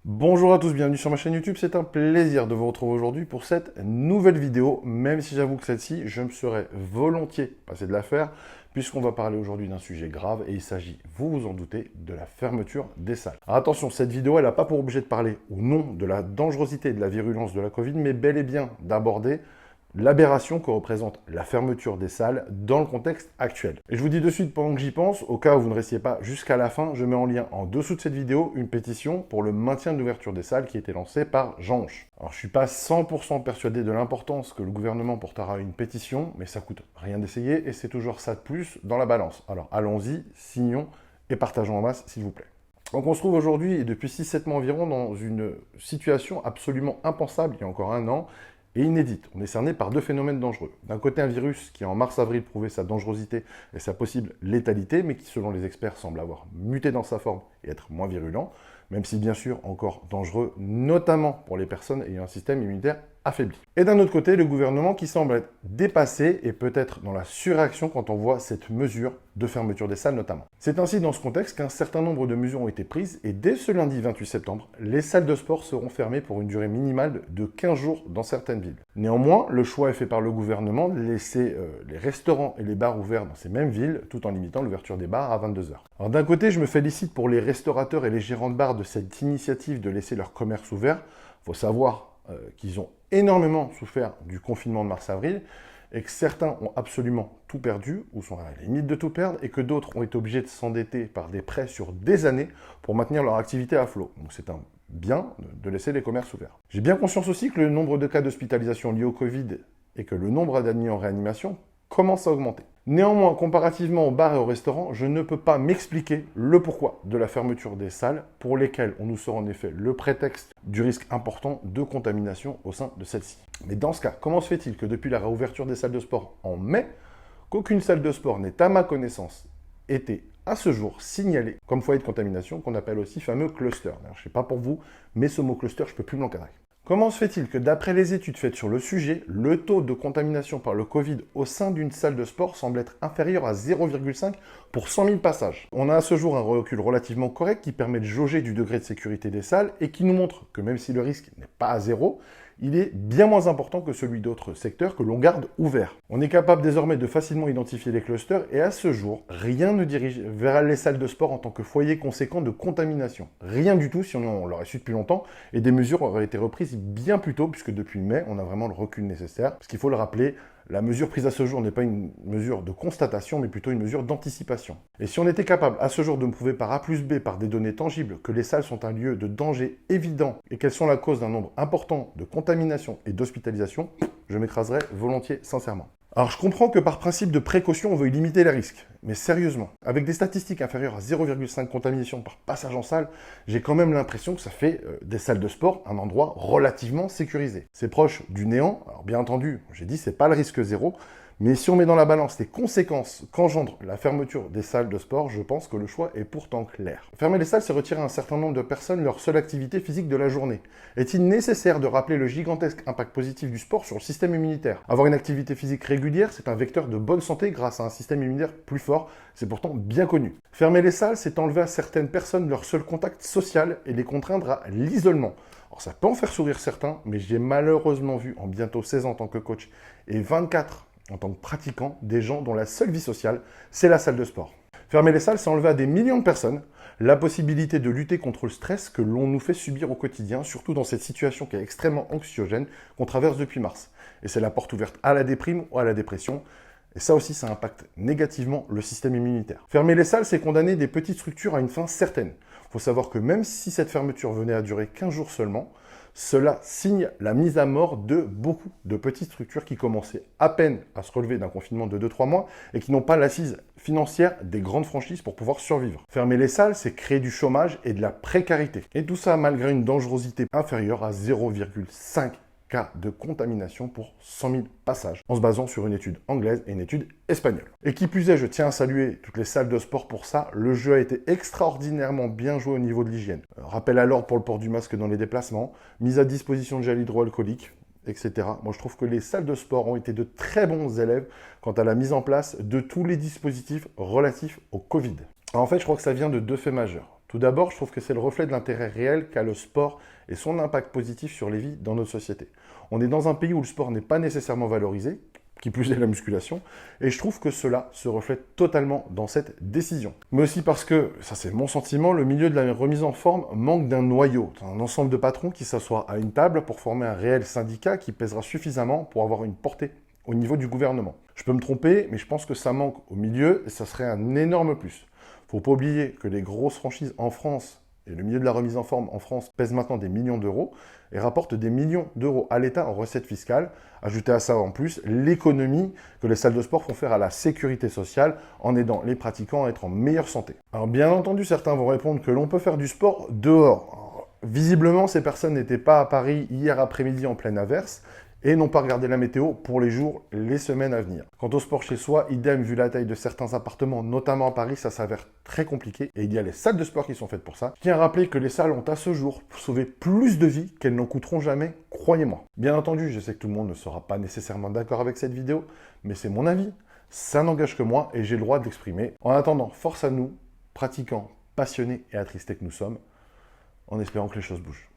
Bonjour à tous, bienvenue sur ma chaîne YouTube, c'est un plaisir de vous retrouver aujourd'hui pour cette nouvelle vidéo, même si j'avoue que celle-ci, je me serais volontiers passé de la faire, puisqu'on va parler aujourd'hui d'un sujet grave, et il s'agit, vous vous en doutez, de la fermeture des salles. Alors attention, cette vidéo, elle n'a pas pour objet de parler ou non de la dangerosité et de la virulence de la Covid, mais bel et bien d'aborder l'aberration que représente la fermeture des salles dans le contexte actuel. Et je vous dis de suite, pendant que j'y pense, au cas où vous ne restiez pas jusqu'à la fin, je mets en lien en dessous de cette vidéo une pétition pour le maintien de l'ouverture des salles qui a été lancée par Jean Hoche. Alors je ne suis pas 100% persuadé de l'importance que le gouvernement portera à une pétition, mais ça coûte rien d'essayer et c'est toujours ça de plus dans la balance. Alors allons-y, signons et partageons en masse s'il vous plaît. Donc on se trouve aujourd'hui, et depuis 6-7 mois environ, dans une situation absolument impensable il y a encore un an, et inédite. On est cerné par deux phénomènes dangereux. D'un côté, un virus qui en mars-avril prouvait sa dangerosité et sa possible létalité, mais qui, selon les experts, semble avoir muté dans sa forme et être moins virulent, même si bien sûr encore dangereux, notamment pour les personnes ayant un système immunitaire affaibli. Et d'un autre côté, le gouvernement qui semble être dépassé et peut-être dans la surréaction quand on voit cette mesure de fermeture des salles notamment. C'est ainsi dans ce contexte qu'un certain nombre de mesures ont été prises et dès ce lundi 28 septembre, les salles de sport seront fermées pour une durée minimale de 15 jours dans certaines villes. Néanmoins, le choix est fait par le gouvernement de laisser les restaurants et les bars ouverts dans ces mêmes villes tout en limitant l'ouverture des bars à 22 h. Alors d'un côté, je me félicite pour les restaurateurs et les gérants de bars de cette initiative de laisser leur commerce ouvert. Il faut savoir qu'ils ont énormément souffert du confinement de mars-avril et que certains ont absolument tout perdu ou sont à la limite de tout perdre et que d'autres ont été obligés de s'endetter par des prêts sur des années pour maintenir leur activité à flot. Donc c'est un bien de laisser les commerces ouverts. J'ai bien conscience aussi que le nombre de cas d'hospitalisation liés au Covid et que le nombre d'admis en réanimation commence à augmenter. Néanmoins, comparativement aux bars et aux restaurants, je ne peux pas m'expliquer le pourquoi de la fermeture des salles pour lesquelles on nous sort en effet le prétexte du risque important de contamination au sein de celles-ci. Mais dans ce cas, comment se fait-il que depuis la réouverture des salles de sport en mai, qu'aucune salle de sport n'ait à ma connaissance été à ce jour signalée comme foyer de contamination qu'on appelle aussi fameux cluster. Je ne sais pas pour vous, mais ce mot cluster, je ne peux plus me l'encadrer. Comment se fait-il que d'après les études faites sur le sujet, le taux de contamination par le Covid au sein d'une salle de sport semble être inférieur à 0,5 pour 100 000 passages? On a à ce jour un recul relativement correct qui permet de jauger du degré de sécurité des salles et qui nous montre que même si le risque n'est pas à zéro, il est bien moins important que celui d'autres secteurs que l'on garde ouverts. On est capable désormais de facilement identifier les clusters et à ce jour, rien ne dirige vers les salles de sport en tant que foyer conséquent de contamination. Rien du tout si on l'aurait su depuis longtemps et des mesures auraient été reprises bien plus tôt puisque depuis mai, on a vraiment le recul nécessaire. Parce qu'il faut le rappeler, la mesure prise à ce jour n'est pas une mesure de constatation, mais plutôt une mesure d'anticipation. Et si on était capable à ce jour de me prouver par A plus B, par des données tangibles, que les salles sont un lieu de danger évident et qu'elles sont la cause d'un nombre important de contamination et d'hospitalisation, je m'écraserais volontiers sincèrement. Alors je comprends que par principe de précaution, on veuille limiter les risques. Mais sérieusement, avec des statistiques inférieures à 0,5 contamination par passage en salle, j'ai quand même l'impression que ça fait des salles de sport un endroit relativement sécurisé. C'est proche du néant. Alors bien entendu, j'ai dit c'est pas le risque zéro, mais si on met dans la balance les conséquences qu'engendre la fermeture des salles de sport, je pense que le choix est pourtant clair. Fermer les salles, c'est retirer à un certain nombre de personnes leur seule activité physique de la journée. Est-il nécessaire de rappeler le gigantesque impact positif du sport sur le système immunitaire? Avoir une activité physique régulière, c'est un vecteur de bonne santé grâce à un système immunitaire plus fort, c'est pourtant bien connu. Fermer les salles, c'est enlever à certaines personnes leur seul contact social et les contraindre à l'isolement. Alors ça peut en faire sourire certains, mais j'ai malheureusement vu en bientôt 16 ans en tant que coach et 24 en tant que pratiquant, des gens dont la seule vie sociale, c'est la salle de sport. Fermer les salles, c'est enlever à des millions de personnes la possibilité de lutter contre le stress que l'on nous fait subir au quotidien, surtout dans cette situation qui est extrêmement anxiogène qu'on traverse depuis mars. Et c'est la porte ouverte à la déprime ou à la dépression. Et ça aussi, ça impacte négativement le système immunitaire. Fermer les salles, c'est condamner des petites structures à une fin certaine. Il faut savoir que même si cette fermeture venait à durer 15 jours seulement, cela signe la mise à mort de beaucoup de petites structures qui commençaient à peine à se relever d'un confinement de 2-3 mois et qui n'ont pas l'assise financière des grandes franchises pour pouvoir survivre. Fermer les salles, c'est créer du chômage et de la précarité. Et tout ça malgré une dangerosité inférieure à 0,5 cas de contamination pour 100 000 passages, en se basant sur une étude anglaise et une étude espagnole. Et qui plus est, je tiens à saluer toutes les salles de sport pour ça, le jeu a été extraordinairement bien joué au niveau de l'hygiène. Rappel à l'ordre pour le port du masque dans les déplacements, mise à disposition de gel hydroalcoolique, etc. Moi, je trouve que les salles de sport ont été de très bons élèves quant à la mise en place de tous les dispositifs relatifs au Covid. Alors, en fait, je crois que ça vient de deux faits majeurs. Tout d'abord, je trouve que c'est le reflet de l'intérêt réel qu'a le sport et son impact positif sur les vies dans notre société. On est dans un pays où le sport n'est pas nécessairement valorisé, qui plus est la musculation, et je trouve que cela se reflète totalement dans cette décision. Mais aussi parce que, ça c'est mon sentiment, le milieu de la remise en forme manque d'un noyau, un ensemble de patrons qui s'assoient à une table pour former un réel syndicat qui pèsera suffisamment pour avoir une portée au niveau du gouvernement. Je peux me tromper, mais je pense que ça manque au milieu et ça serait un énorme plus. Faut pas oublier que les grosses franchises en France et le milieu de la remise en forme en France pèse maintenant des millions d'euros et rapporte des millions d'euros à l'État en recettes fiscales. Ajoutez à ça en plus l'économie que les salles de sport font faire à la sécurité sociale en aidant les pratiquants à être en meilleure santé. Alors bien entendu, certains vont répondre que l'on peut faire du sport dehors. Alors, visiblement, ces personnes n'étaient pas à Paris hier après-midi en pleine averse et n'ont pas regardé la météo pour les jours, les semaines à venir. Quant au sport chez soi, idem, vu la taille de certains appartements, notamment à Paris, ça s'avère très compliqué. Et il y a les salles de sport qui sont faites pour ça. Je tiens à rappeler que les salles ont à ce jour sauvé plus de vies qu'elles n'en coûteront jamais, croyez-moi. Bien entendu, je sais que tout le monde ne sera pas nécessairement d'accord avec cette vidéo, mais c'est mon avis, ça n'engage que moi et j'ai le droit de l'exprimer. En attendant, force à nous, pratiquants, passionnés et attristés que nous sommes, en espérant que les choses bougent.